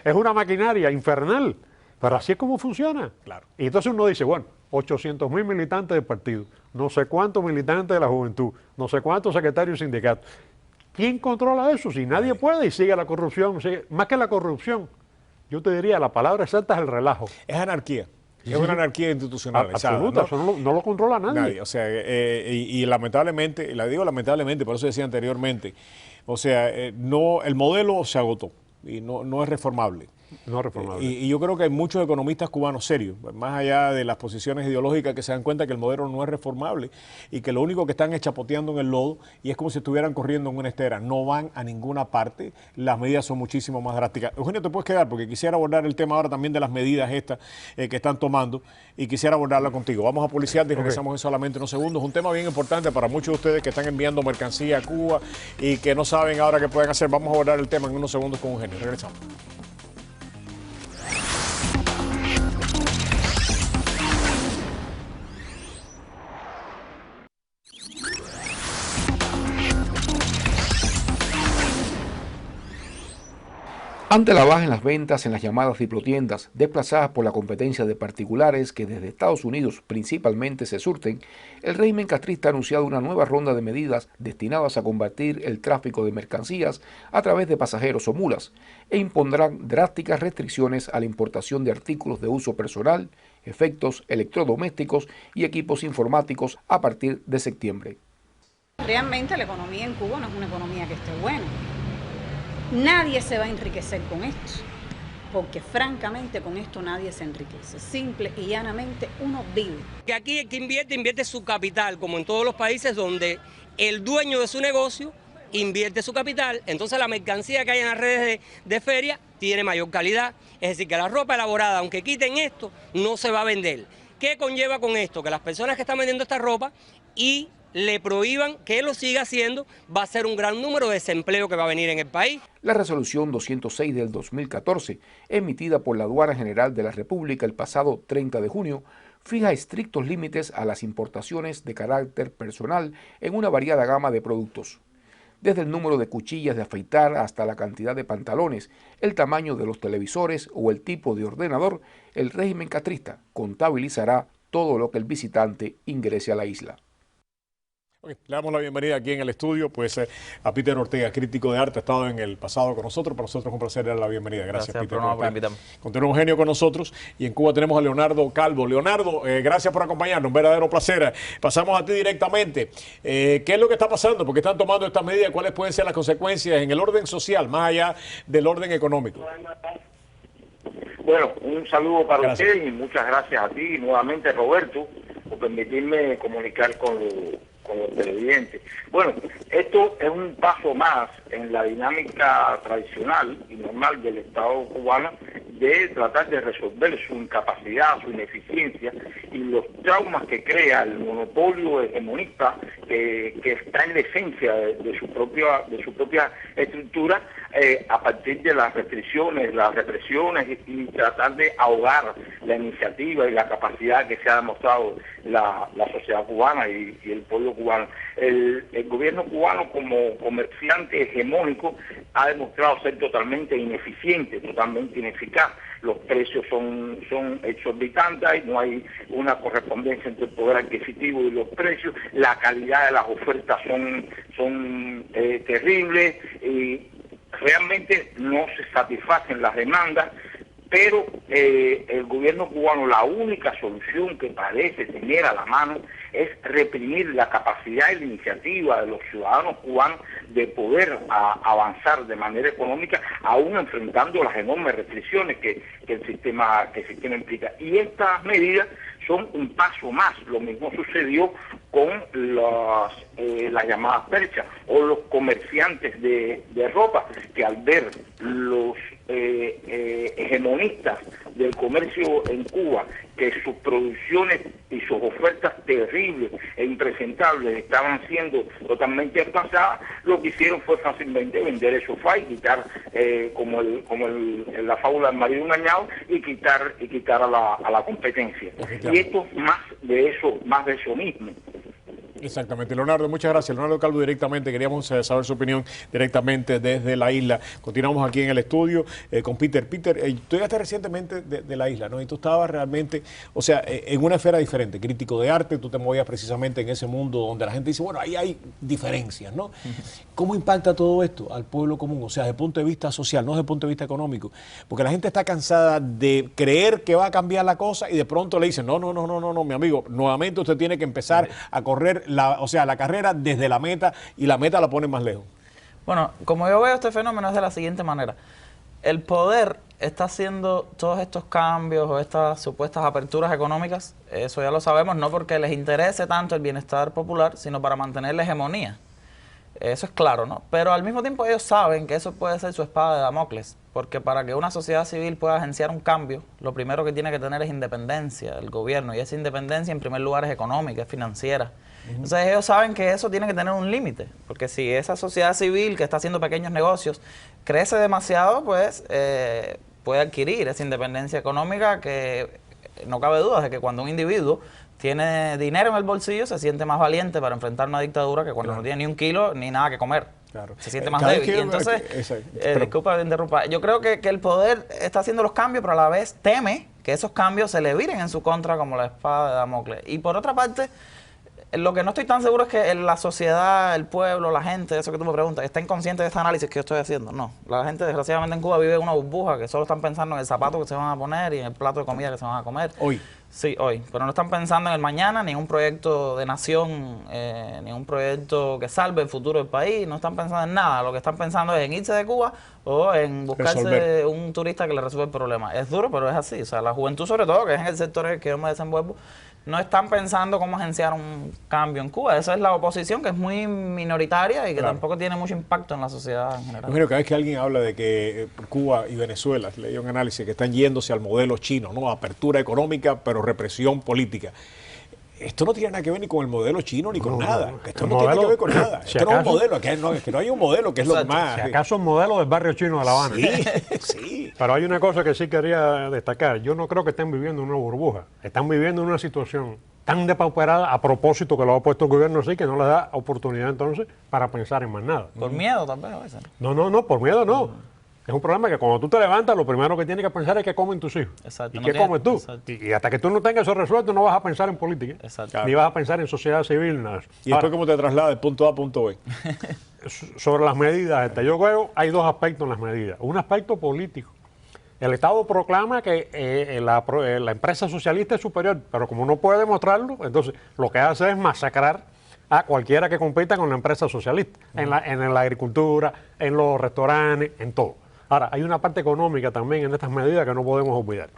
Es una maquinaria infernal, pero así es como funciona. Claro. Y entonces uno dice, bueno, 800,000 militantes del partido, no sé cuántos militantes de la juventud, no sé cuántos secretarios de sindicatos. ¿Quién controla eso? Si nadie puede y sigue la corrupción, más que la corrupción, yo te diría, la palabra exacta es el relajo. Es anarquía. Es una anarquía institucional. Absoluta, ¿no? Eso no lo controla nadie. O sea, y lamentablemente, y la digo lamentablemente, por eso decía anteriormente, o sea, no, el modelo se agotó y no es reformable. No es reformable. Y yo creo que hay muchos economistas cubanos serios, más allá de las posiciones ideológicas, que se dan cuenta que el modelo no es reformable y que lo único que están es chapoteando en el lodo y es como si estuvieran corriendo en una estera. No van a ninguna parte, las medidas son muchísimo más drásticas. Eugenio, te puedes quedar porque quisiera abordar el tema ahora también de las medidas estas que están tomando y quisiera abordarla contigo. Vamos a publicidad y regresamos en solamente unos segundos. Un tema bien importante para muchos de ustedes que están enviando mercancía a Cuba y que no saben ahora qué pueden hacer. Vamos a abordar el tema en unos segundos con Eugenio. Regresamos. Ante la baja en las ventas en las llamadas diplotiendas, desplazadas por la competencia de particulares que desde Estados Unidos principalmente se surten, el régimen castrista ha anunciado una nueva ronda de medidas destinadas a combatir el tráfico de mercancías a través de pasajeros o mulas, e impondrán drásticas restricciones a la importación de artículos de uso personal, efectos electrodomésticos y equipos informáticos a partir de septiembre. Realmente la economía en Cuba no es una economía que esté buena. Nadie se va a enriquecer con esto, porque francamente con esto nadie se enriquece. Simple y llanamente uno vive. Que aquí el que invierte su capital, como en todos los países donde el dueño de su negocio invierte su capital, entonces la mercancía que hay en las redes de feria tiene mayor calidad. Es decir, que la ropa elaborada, aunque quiten esto, no se va a vender. ¿Qué conlleva con esto? Que las personas que están vendiendo esta ropa y le prohíban que lo siga haciendo, va a ser un gran número de desempleo que va a venir en el país. La resolución 206 del 2014, emitida por la Aduana General de la República el pasado 30 de junio, fija estrictos límites a las importaciones de carácter personal en una variada gama de productos. Desde el número de cuchillas de afeitar hasta la cantidad de pantalones, el tamaño de los televisores o el tipo de ordenador, el régimen castrista contabilizará todo lo que el visitante ingrese a la isla. Okay, le damos la bienvenida aquí en el estudio pues a Peter Ortega, crítico de arte, ha estado en el pasado con nosotros. Para nosotros es un placer darle la bienvenida. Gracias Peter, por invitarme. Continúa Eugenio con nosotros y en Cuba tenemos a Leonardo Calvo. Leonardo, gracias por acompañarnos, un verdadero placer. Pasamos a ti directamente. ¿Qué es lo que está pasando? ¿Por qué están tomando estas medidas? ¿Cuáles pueden ser las consecuencias en el orden social, más allá del orden económico? Bueno, un saludo para usted y muchas gracias a ti nuevamente, Roberto, por permitirme comunicar con los televidentes. Bueno, esto es un paso más en la dinámica tradicional y normal del Estado cubano de tratar de resolver su incapacidad, su ineficiencia y los traumas que crea el monopolio hegemonista que está en la esencia de su propia estructura a partir de las restricciones, las represiones y tratar de ahogar la iniciativa y la capacidad que se ha demostrado la sociedad cubana y el pueblo cubano. El gobierno cubano como comerciante hegemónico ha demostrado ser totalmente ineficiente, totalmente ineficaz. Los precios son exorbitantes, no hay una correspondencia entre el poder adquisitivo y los precios, la calidad de las ofertas son terribles y realmente no se satisfacen las demandas. Pero el gobierno cubano, la única solución que parece tener a la mano es reprimir la capacidad y la iniciativa de los ciudadanos cubanos de poder avanzar de manera económica, aún enfrentando las enormes restricciones que el sistema implica. Y estas medidas son un paso más. Lo mismo sucedió con las llamadas perchas o los comerciantes de ropa, que al ver los hegemonistas del comercio en Cuba, que sus producciones y sus ofertas terribles e impresentables estaban siendo totalmente desplazadas, lo que hicieron fue fácilmente vender el sofá y quitar, como la fábula del marido engañado, y quitar a la competencia. Y esto más de eso mismo. Exactamente. Leonardo, muchas gracias. Leonardo Calvo directamente, queríamos saber su opinión directamente desde la isla. Continuamos aquí en el estudio con Peter. Peter, tú llegaste recientemente de la isla, ¿no? Y tú estabas realmente, o sea, en una esfera diferente, crítico de arte, tú te movías precisamente en ese mundo donde la gente dice, bueno, ahí hay diferencias, ¿no? ¿Cómo impacta todo esto al pueblo común? O sea, desde el punto de vista social, no desde el punto de vista económico. Porque la gente está cansada de creer que va a cambiar la cosa y de pronto le dicen, no, mi amigo, nuevamente usted tiene que empezar a correr la carrera desde la meta y la meta la pone más lejos. Bueno, como yo veo este fenómeno es de la siguiente manera. El poder está haciendo todos estos cambios o estas supuestas aperturas económicas, eso ya lo sabemos, no porque les interese tanto el bienestar popular, sino para mantener la hegemonía. Eso es claro, ¿no? Pero al mismo tiempo ellos saben que eso puede ser su espada de Damocles, porque para que una sociedad civil pueda agenciar un cambio, lo primero que tiene que tener es independencia del gobierno, y esa independencia en primer lugar es económica, es financiera. Entonces ellos saben que eso tiene que tener un límite, porque si esa sociedad civil que está haciendo pequeños negocios crece demasiado, pues puede adquirir esa independencia económica que no cabe duda de que cuando un individuo tiene dinero en el bolsillo se siente más valiente para enfrentar una dictadura que cuando no tiene ni un kilo ni nada que comer. Se siente más débil. Y entonces, disculpa que te interrumpa, yo creo que el poder está haciendo los cambios, pero a la vez teme que esos cambios se le viren en su contra como la espada de Damocles. Y por otra parte, lo que no estoy tan seguro es que la sociedad, el pueblo, la gente, eso que tú me preguntas, ¿están conscientes de este análisis que yo estoy haciendo? No. La gente, desgraciadamente, en Cuba vive en una burbuja que solo están pensando en el zapato que se van a poner y en el plato de comida que se van a comer. Hoy. Sí, hoy. Pero no están pensando en el mañana, ni en un proyecto de nación, ni en un proyecto que salve el futuro del país. No están pensando en nada. Lo que están pensando es en irse de Cuba o en buscarse un turista que le resuelva el problema. Es duro, pero es así. O sea, la juventud, sobre todo, que es en el sector en el que yo me desenvuelvo, no están pensando cómo agenciar un cambio en Cuba. Esa es la oposición, que es muy minoritaria y que tampoco tiene mucho impacto en la sociedad en general. Bueno, cada vez que alguien habla de que Cuba y Venezuela, leí un análisis, que están yéndose al modelo chino, ¿no? Apertura económica, pero represión política. Esto no tiene nada que ver ni con el modelo chino ni con nada. Esto no tiene que ver con nada. Si esto no es un modelo, es que no hay un modelo, que es lo más. Si acaso un modelo del barrio chino de La Habana. Sí, sí. Pero hay una cosa que sí quería destacar. Yo no creo que estén viviendo una burbuja. Están viviendo una situación tan depauperada a propósito que lo ha puesto el gobierno así, que no les da oportunidad entonces para pensar en más nada. Por miedo también a veces. No, por miedo no. Es un problema que cuando tú te levantas, lo primero que tienes que pensar es qué comen tus hijos. Exacto. ¿Y qué comes tú? Y hasta que tú no tengas eso resuelto, no vas a pensar en política. Exacto. Ni vas a pensar en sociedad civil, nada. ¿Y después cómo te trasladas de punto A a punto B? Sobre las medidas, yo creo hay dos aspectos en las medidas. Un aspecto político. El Estado proclama que la empresa socialista es superior, pero como no puede demostrarlo, entonces lo que hace es masacrar a cualquiera que compita con la empresa socialista, en la agricultura, en los restaurantes, en todo. Ahora, hay una parte económica también en estas medidas que no podemos olvidar.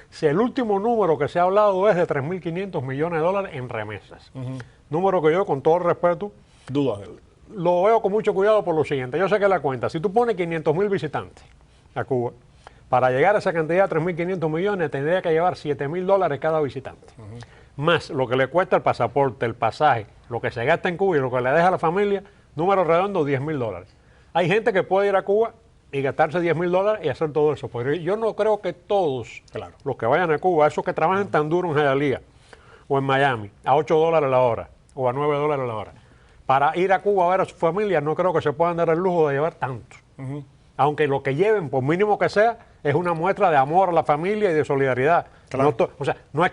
Si el último número que se ha hablado es de 3.500 millones de dólares en remesas, número que yo, con todo el respeto, lo veo con mucho cuidado por lo siguiente. Yo saqué la cuenta. Si tú pones 500.000 visitantes a Cuba, para llegar a esa cantidad de 3.500 millones, tendría que llevar $7.000 cada visitante. Más lo que le cuesta el pasaporte, el pasaje, lo que se gasta en Cuba y lo que le deja a la familia, número redondo, $10.000. Hay gente que puede ir a Cuba y gastarse $10.000 y hacer todo eso. Pero yo no creo que todos los que vayan a Cuba, esos que trabajan tan duro en Hialeah o en Miami, a $8 la hora o a $9 la hora, para ir a Cuba a ver a su familia, no creo que se puedan dar el lujo de llevar tanto. Aunque lo que lleven, por mínimo que sea, es una muestra de amor a la familia y de solidaridad. No, o sea, no es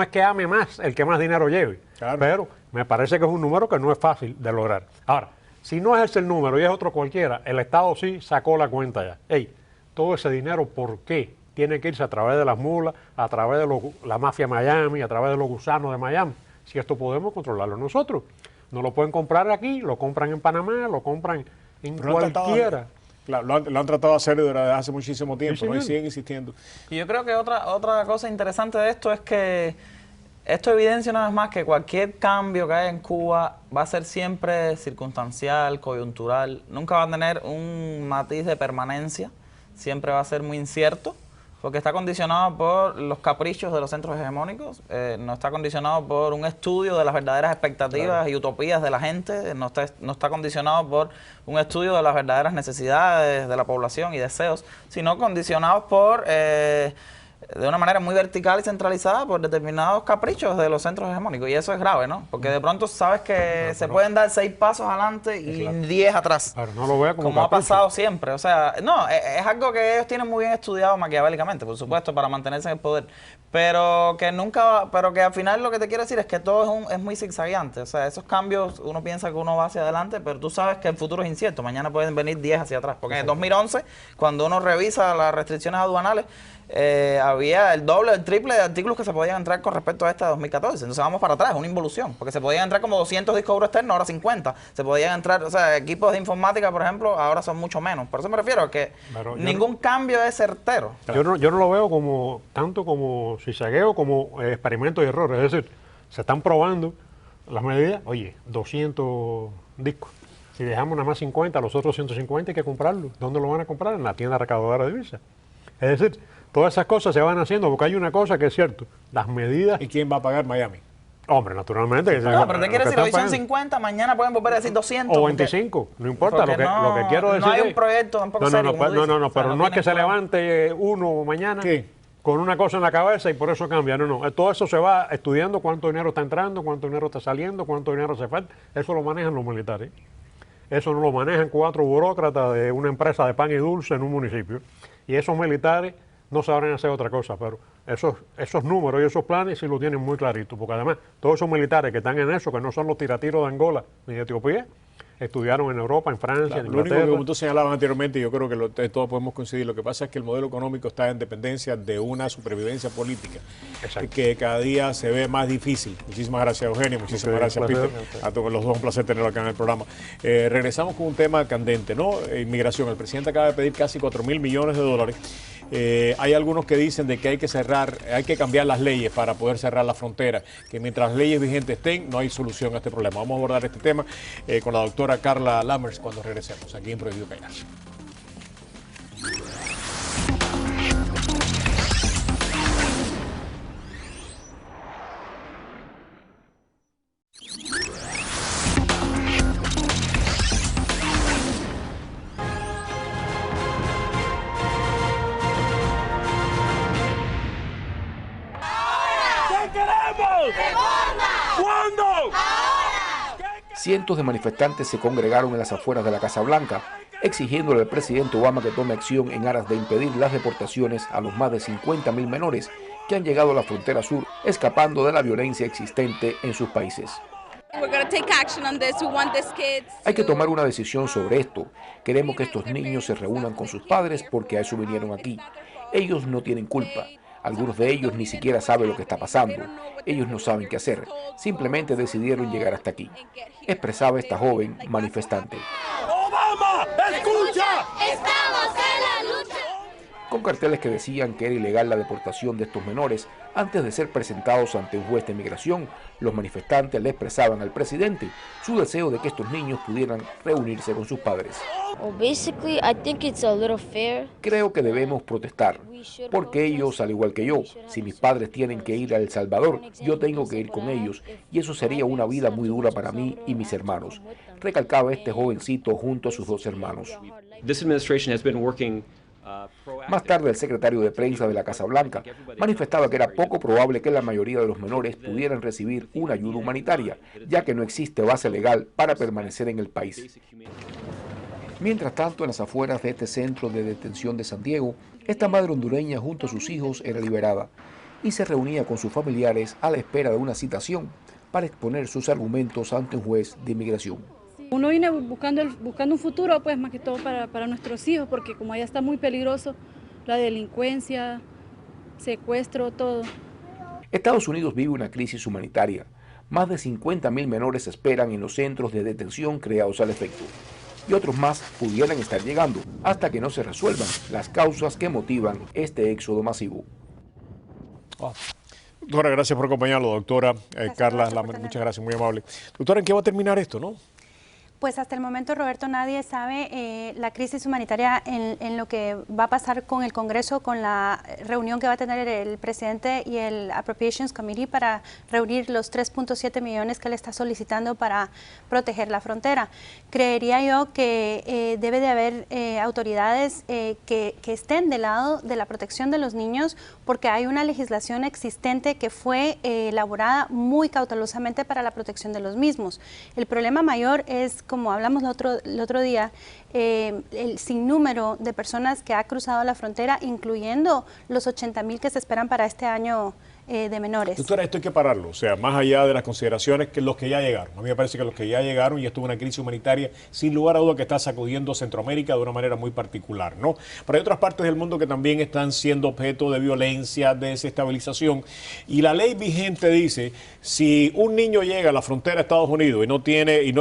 que ame más el que más dinero lleve, pero me parece que es un número que no es fácil de lograr. Ahora, si no es ese el número y es otro cualquiera, el Estado sí sacó la cuenta ya. Todo ese dinero, ¿por qué? Tiene que irse a través de las mulas, a través de la mafia Miami, a través de los gusanos de Miami. Si esto podemos controlarlo nosotros. No lo pueden comprar aquí, lo compran en Panamá, lo compran en cualquiera. Lo han tratado de hacer desde hace muchísimo tiempo, ¿no? Y siguen insistiendo. Y yo creo que otra cosa interesante de esto es que esto evidencia una vez más que cualquier cambio que haya en Cuba va a ser siempre circunstancial, coyuntural, nunca va a tener un matiz de permanencia, siempre va a ser muy incierto, porque está condicionado por los caprichos de los centros hegemónicos, no está condicionado por un estudio de las verdaderas expectativas y utopías de la gente, no está condicionado por un estudio de las verdaderas necesidades de la población y deseos, sino condicionados por de una manera muy vertical y centralizada por determinados caprichos de los centros hegemónicos. Y eso es grave, ¿no? Porque de pronto sabes que se pueden dar 6 pasos adelante y 10 atrás. Pero no lo vea como ha pasado siempre. O sea, no, es algo que ellos tienen muy bien estudiado maquiavélicamente, por supuesto, para mantenerse en el poder. Pero que al final lo que te quiero decir es que todo es muy zigzagueante. O sea, esos cambios, uno piensa que uno va hacia adelante, pero tú sabes que el futuro es incierto. Mañana pueden venir 10 hacia atrás. Porque en el 2011, cuando uno revisa las restricciones aduanales, había el doble, el triple de artículos que se podían entrar con respecto a esta de 2014. Entonces vamos para atrás, una involución, porque se podían entrar como 200 discos duros externos, ahora 50. Se podían entrar, o sea, equipos de informática, por ejemplo, ahora son mucho menos. Por eso me refiero a que ningún cambio es certero. Yo no lo veo como tanto como zigzagueo como experimentos y errores. Es decir, se están probando las medidas. Oye, 200 discos. Si dejamos nada más 50, los otros 150 hay que comprarlos. ¿Dónde lo van a comprar? En la tienda recaudadora de divisas. Es decir, todas esas cosas se van haciendo porque hay una cosa que es cierto, las medidas... ¿Y quién va a pagar Miami? Hombre, naturalmente. No, pero te quiero decir, hoy son 50, mañana pueden volver a decir 200. O 25, no importa, lo que quiero decir no hay un proyecto tampoco serio. No, pero no es que se levante uno mañana con una cosa en la cabeza y por eso cambia, no. Todo eso se va estudiando, cuánto dinero está entrando, cuánto dinero está saliendo, cuánto dinero hace falta. Eso lo manejan los militares. Eso no lo manejan 4 burócratas de una empresa de pan y dulce en un municipio. Y esos militares no sabrán hacer otra cosa, pero esos números y esos planes sí lo tienen muy clarito, porque además todos esos militares que están en eso, que no son los tiratiros de Angola ni de Etiopía, estudiaron en Europa, en Francia, en Inglaterra. Lo único que tú señalabas anteriormente, yo creo que todos podemos coincidir, lo que pasa es que el modelo económico está en dependencia de una supervivencia política, que cada día se ve más difícil. Muchísimas gracias, Eugenio, muchísimas gracias, Peter. A todos los dos, un placer tenerlo acá en el programa. Regresamos con un tema candente, ¿no? Inmigración. El presidente acaba de pedir casi 4.000 millones de dólares. Hay algunos que dicen de que hay que cambiar las leyes para poder cerrar la frontera, que mientras las leyes vigentes estén, no hay solución a este problema. Vamos a abordar este tema con la doctora Carla Lammers cuando regresemos aquí en Prohibido Callar. Cientos de manifestantes se congregaron en las afueras de la Casa Blanca, exigiéndole al presidente Obama que tome acción en aras de impedir las deportaciones a los más de 50.000 menores que han llegado a la frontera sur, escapando de la violencia existente en sus países. Hay que tomar una decisión sobre esto. Queremos que estos niños se reúnan con sus padres porque a eso vinieron aquí. Ellos no tienen culpa. Algunos de ellos ni siquiera saben lo que está pasando. Ellos no saben qué hacer. Simplemente decidieron llegar hasta aquí, expresaba esta joven manifestante. ¡Obama, escucha! ¡Estamos en la lucha! Con carteles que decían que era ilegal la deportación de estos menores, antes de ser presentados ante un juez de inmigración, los manifestantes le expresaban al presidente su deseo de que estos niños pudieran reunirse con sus padres. Creo que debemos protestar, porque ellos, al igual que yo, si mis padres tienen que ir a El Salvador, yo tengo que ir con ellos, y eso sería una vida muy dura para mí y mis hermanos, recalcaba este jovencito junto a sus 2 hermanos. Más tarde, el secretario de prensa de la Casa Blanca manifestaba que era poco probable que la mayoría de los menores pudieran recibir una ayuda humanitaria, ya que no existe base legal para permanecer en el país. Mientras tanto, en las afueras de este centro de detención de San Diego, esta madre hondureña junto a sus hijos era liberada y se reunía con sus familiares a la espera de una citación para exponer sus argumentos ante un juez de inmigración. Uno viene buscando un futuro, pues más que todo para nuestros hijos, porque como allá está muy peligroso, la delincuencia, secuestro, todo. Estados Unidos vive una crisis humanitaria. Más de 50.000 menores esperan en los centros de detención creados al efecto. Y otros más pudieran estar llegando hasta que no se resuelvan las causas que motivan este éxodo masivo. Doctora, gracias por acompañarlo, doctora Carla Lammers. Muchas gracias, muy amable. Doctora, ¿en qué va a terminar esto, no? Pues hasta el momento, Roberto, nadie sabe la crisis humanitaria en lo que va a pasar con el Congreso, con la reunión que va a tener el presidente y el Appropriations Committee para reunir los 3.7 millones que él está solicitando para proteger la frontera. Creería yo que debe de haber autoridades que estén del lado de la protección de los niños, porque hay una legislación existente que fue elaborada muy cautelosamente para la protección de los mismos. El problema mayor es, como hablamos el otro día, el sinnúmero de personas que ha cruzado la frontera, incluyendo los 80,000 que se esperan para este año de menores. Doctora, esto hay que pararlo, o sea, más allá de las consideraciones que los que ya llegaron. A mí me parece que los que ya llegaron, y esto es una crisis humanitaria, sin lugar a duda que está sacudiendo Centroamérica de una manera muy particular, ¿no? Pero hay otras partes del mundo que también están siendo objeto de violencia, de desestabilización, y la ley vigente dice, si un niño llega a la frontera de Estados Unidos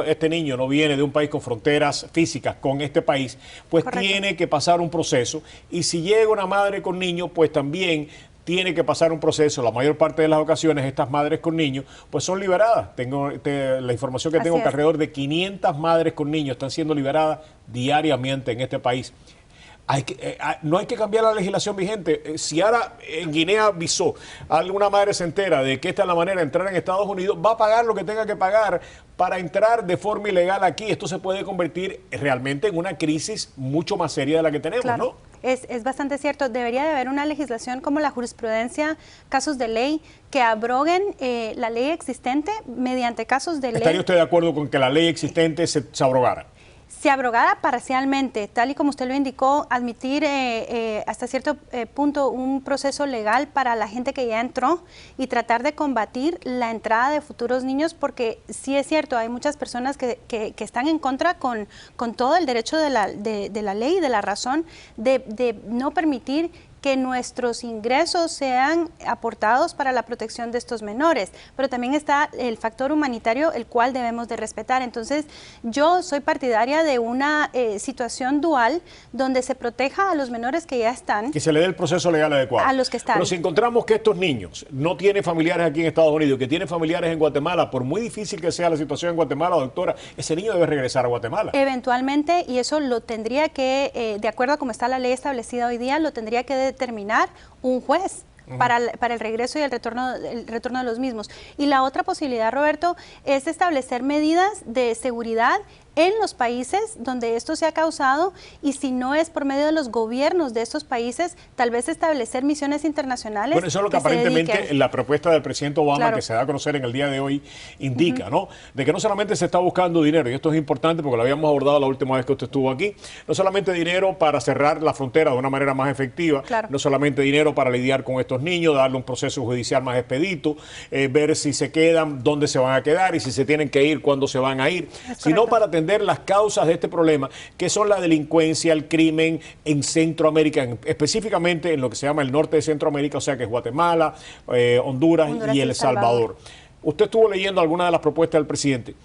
este niño no viene de un país con fronteras físicas con este país, pues correcto, tiene que pasar un proceso, y si llega una madre con niños, pues también tiene que pasar un proceso. La mayor parte de las ocasiones estas madres con niños pues son liberadas. Tengo la información que tengo, que alrededor de 500 madres con niños están siendo liberadas diariamente en este país. No hay que cambiar la legislación vigente. Si ahora en Guinea-Bissau alguna madre se entera de que esta es la manera de entrar en Estados Unidos, va a pagar lo que tenga que pagar para entrar de forma ilegal aquí. Esto se puede convertir realmente en una crisis mucho más seria de la que tenemos, claro, ¿no? Es bastante cierto. Debería de haber una legislación como la jurisprudencia, casos de ley, que abroguen la ley existente mediante casos de ley. ¿Estaría usted de acuerdo con que la ley existente se abrogara? Se abrogara parcialmente, tal y como usted lo indicó, admitir hasta cierto punto un proceso legal para la gente que ya entró y tratar de combatir la entrada de futuros niños, porque sí es cierto, hay muchas personas que están en contra con todo el derecho de la ley y de la razón de no permitir que nuestros ingresos sean aportados para la protección de estos menores, pero también está el factor humanitario, el cual debemos de respetar. Entonces, yo soy partidaria de una situación dual, donde se proteja a los menores que ya están. Que se le dé el proceso legal adecuado. A los que están. Pero si encontramos que estos niños no tienen familiares aquí en Estados Unidos, que tienen familiares en Guatemala, por muy difícil que sea la situación en Guatemala, doctora, ese niño debe regresar a Guatemala. Eventualmente, y eso lo tendría que, de acuerdo a cómo está la ley establecida hoy día, lo tendría que determinar un juez para el regreso y el retorno de los mismos. Y la otra posibilidad, Roberto, es establecer medidas de seguridad en los países donde esto se ha causado, y si no es por medio de los gobiernos de estos países, tal vez establecer misiones internacionales. Bueno, eso es lo que aparentemente la propuesta del presidente Obama, claro, que se da a conocer en el día de hoy, indica, ¿no? De que no solamente se está buscando dinero, y esto es importante porque lo habíamos abordado la última vez que usted estuvo aquí, no solamente dinero para cerrar la frontera de una manera más efectiva, claro, no solamente dinero para lidiar con estos niños, darle un proceso judicial más expedito, ver si se quedan, dónde se van a quedar, y si se tienen que ir, cuándo se van a ir, sino para atender las causas de este problema, que son la delincuencia, el crimen en Centroamérica, específicamente en lo que se llama el norte de Centroamérica, o sea que es Guatemala, Honduras y El Salvador. Usted estuvo leyendo algunas de las propuestas del presidente.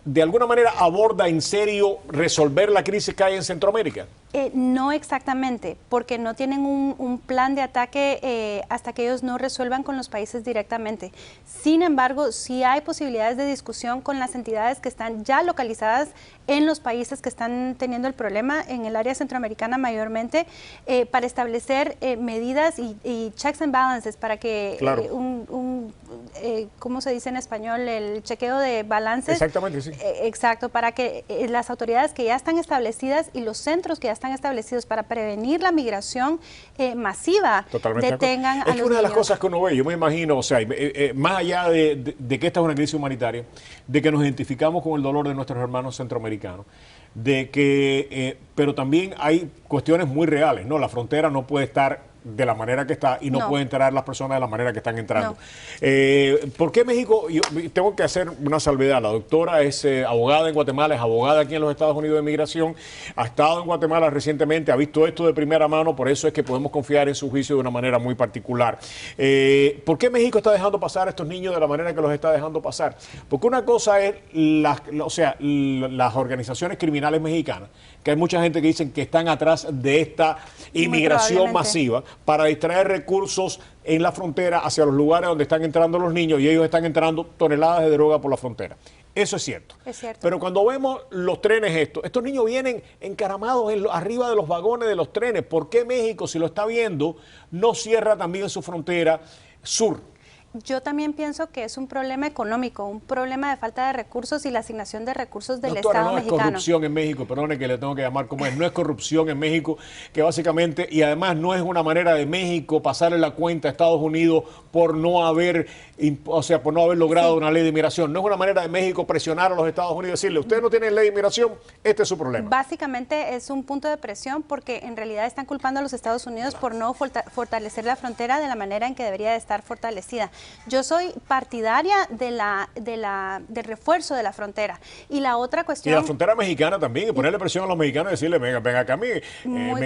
¿De alguna manera aborda en serio resolver la crisis que hay en Centroamérica? No exactamente, porque no tienen un plan de ataque hasta que ellos no resuelvan con los países directamente. Sin embargo, sí hay posibilidades de discusión con las entidades que están ya localizadas en los países que están teniendo el problema, en el área centroamericana mayormente, para establecer medidas y checks and balances para que claro, ¿cómo se dice en español? El chequeo de balances. Exactamente, sí. Exacto, para que las autoridades que ya están establecidas y los centros que ya están establecidos para prevenir la migración masiva detengan a los niños. Es que una de las cosas que uno ve, yo me imagino, o sea, más allá de que esta es una crisis humanitaria, de que nos identificamos con el dolor de nuestros hermanos centroamericanos, de que, pero también hay cuestiones muy reales, ¿no? La frontera no puede estar de la manera que está y no pueden entrar las personas de la manera que están entrando. ¿Por qué México? Yo tengo que hacer una salvedad. La doctora es abogada en Guatemala, es abogada aquí en los Estados Unidos de Migración, ha estado en Guatemala recientemente, ha visto esto de primera mano, por eso es que podemos confiar en su juicio de una manera muy particular. ¿Por qué México está dejando pasar a estos niños de la manera que los está dejando pasar? Porque una cosa es las organizaciones criminales mexicanas, que hay mucha gente que dicen que están atrás de esta inmigración masiva para distraer recursos en la frontera hacia los lugares donde están entrando los niños, y ellos están entrando toneladas de droga por la frontera. Eso es cierto. Es cierto. Pero cuando vemos los trenes estos niños vienen encaramados arriba de los vagones de los trenes. ¿Por qué México, si lo está viendo, no cierra también su frontera sur? Yo también pienso que es un problema económico, un problema de falta de recursos y la asignación de recursos del Doctora, Estado mexicano. No es corrupción en México, perdone que le tengo que llamar como es, no es corrupción en México, que básicamente, y además no es una manera de México pasarle la cuenta a Estados Unidos por no haber, por no haber logrado una ley de inmigración. No es una manera de México presionar a los Estados Unidos y decirle, ustedes no tienen ley de inmigración, este es su problema. Básicamente es un punto de presión porque en realidad están culpando a los Estados Unidos por no fortalecer la frontera de la manera en que debería de estar fortalecida. Yo soy partidaria del refuerzo de la frontera. Y la otra cuestión... Y la frontera mexicana también, y ponerle presión a los mexicanos y decirle, venga acá, mi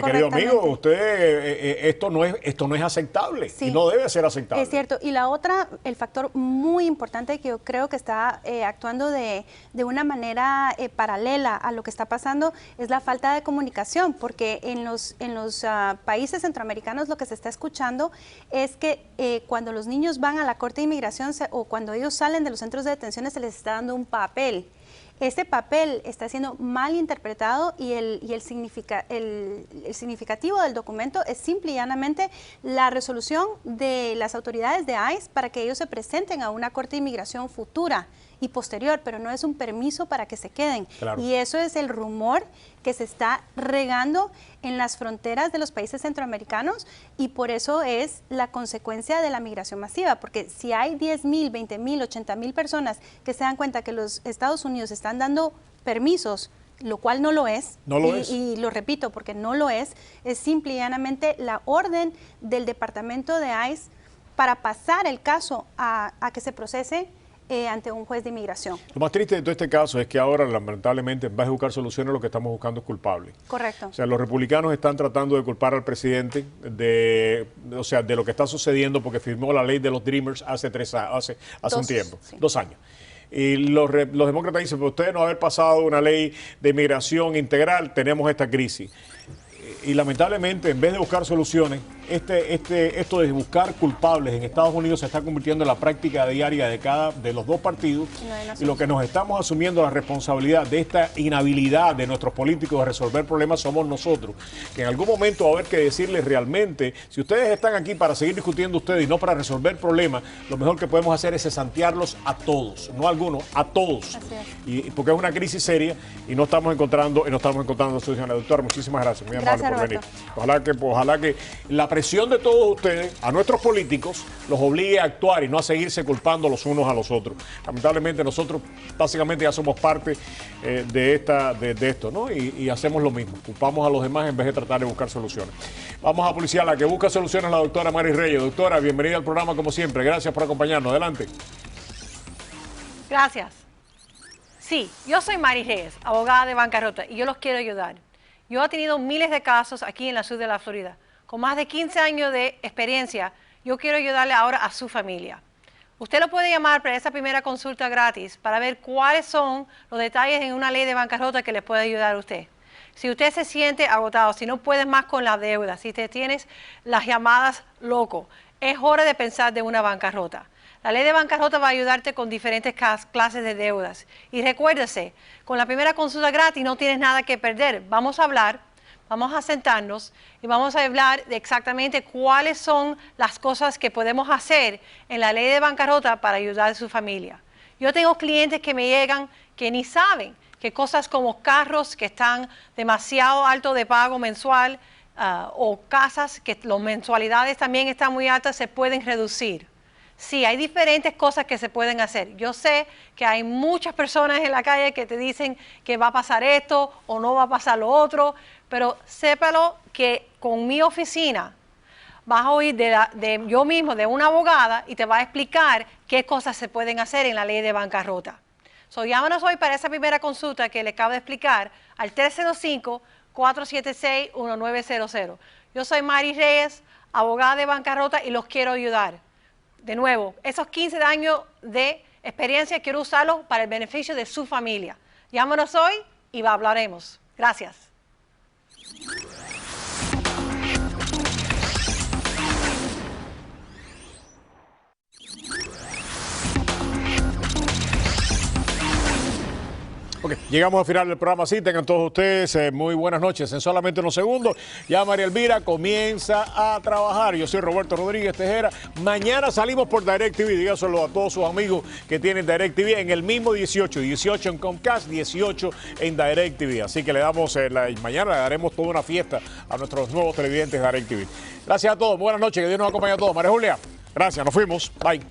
querido amigo, usted, esto no es aceptable, sí, y no debe ser aceptable. Es cierto. Y la otra, el factor muy importante que yo creo que está actuando de una manera paralela a lo que está pasando es la falta de comunicación, porque en los países centroamericanos lo que se está escuchando es que cuando los niños van a la Corte de Inmigración o cuando ellos salen de los centros de detención se les está dando un papel. Este papel está siendo mal interpretado y el significativo del documento es simple y llanamente la resolución de las autoridades de ICE para que ellos se presenten a una Corte de Inmigración futura y posterior, pero no es un permiso para que se queden. Claro. Y eso es el rumor que se está regando en las fronteras de los países centroamericanos y por eso es la consecuencia de la migración masiva, porque si hay 10,000, 20,000, 80,000 personas que se dan cuenta que los Estados Unidos están dando permisos, lo cual no lo es, y lo repito porque no lo es simple y llanamente la orden del Departamento de ICE para pasar el caso a que se procese ante un juez de inmigración. Lo más triste de todo este caso es que ahora, lamentablemente, en vez de buscar soluciones, lo que estamos buscando es culpables. Correcto. O sea, los republicanos están tratando de culpar al presidente de lo que está sucediendo porque firmó la ley de los Dreamers hace un tiempo, sí. 2 años. Y los demócratas dicen, pues ustedes no haber pasado una ley de inmigración integral, tenemos esta crisis. Y lamentablemente, en vez de buscar soluciones, esto de buscar culpables en Estados Unidos se está convirtiendo en la práctica diaria de los dos partidos. Y lo que nos estamos asumiendo la responsabilidad de esta inhabilidad de nuestros políticos de resolver problemas somos nosotros. Que en algún momento va a haber que decirles realmente, si ustedes están aquí para seguir discutiendo ustedes y no para resolver problemas, lo mejor que podemos hacer es cesantearlos a todos, no a algunos, a todos. Porque es una crisis seria y no estamos encontrando soluciones. Doctor, muchísimas gracias. Muy amable por venir. Ojalá que la presión de todos ustedes a nuestros políticos los obligue a actuar y no a seguirse culpando los unos a los otros. Lamentablemente nosotros básicamente ya somos parte de esto, ¿no? Y hacemos lo mismo, culpamos a los demás en vez de tratar de buscar soluciones. Vamos a policiar, la que busca soluciones, la doctora Mari Reyes. Doctora, bienvenida al programa como siempre, gracias por acompañarnos, adelante. Gracias. Sí, yo soy Mari Reyes, abogada de bancarrota, y yo los quiero ayudar. Yo he tenido miles de casos aquí en la sur de la Florida. Con más de 15 años de experiencia, yo quiero ayudarle ahora a su familia. Usted lo puede llamar para esa primera consulta gratis para ver cuáles son los detalles en una ley de bancarrota que le puede ayudar a usted. Si usted se siente agotado, si no puedes más con la deuda, si te tienes las llamadas loco, es hora de pensar de una bancarrota. La ley de bancarrota va a ayudarte con diferentes clases de deudas. Y recuérdese, con la primera consulta gratis no tienes nada que perder. Vamos a hablar, vamos a sentarnos y vamos a hablar de exactamente cuáles son las cosas que podemos hacer en la ley de bancarrota para ayudar a su familia. Yo tengo clientes que me llegan que ni saben que cosas como carros que están demasiado alto de pago mensual o casas que las mensualidades también están muy altas se pueden reducir. Sí, hay diferentes cosas que se pueden hacer. Yo sé que hay muchas personas en la calle que te dicen que va a pasar esto o no va a pasar lo otro, pero sépalo que con mi oficina vas a oír yo mismo, de una abogada, y te va a explicar qué cosas se pueden hacer en la ley de bancarrota. Llámanos hoy para esa primera consulta que le acabo de explicar al 305-476-1900. Yo soy Mari Reyes, abogada de bancarrota, y los quiero ayudar. De nuevo, esos 15 años de experiencia quiero usarlos para el beneficio de su familia. Llámanos hoy y hablaremos. Gracias. Ok, llegamos al final del programa así. Tengan todos ustedes muy buenas noches. En solamente unos segundos ya María Elvira comienza a trabajar. Yo soy Roberto Rodríguez Tejera. Mañana salimos por DirecTV. Dígaselo a todos sus amigos que tienen DirecTV en el mismo 18 en Comcast, 18 en DirecTV. Así que le damos mañana le daremos toda una fiesta a nuestros nuevos televidentes de DirecTV. Gracias a todos. Buenas noches. Que Dios nos acompañe a todos. María Julia, gracias. Nos fuimos. Bye.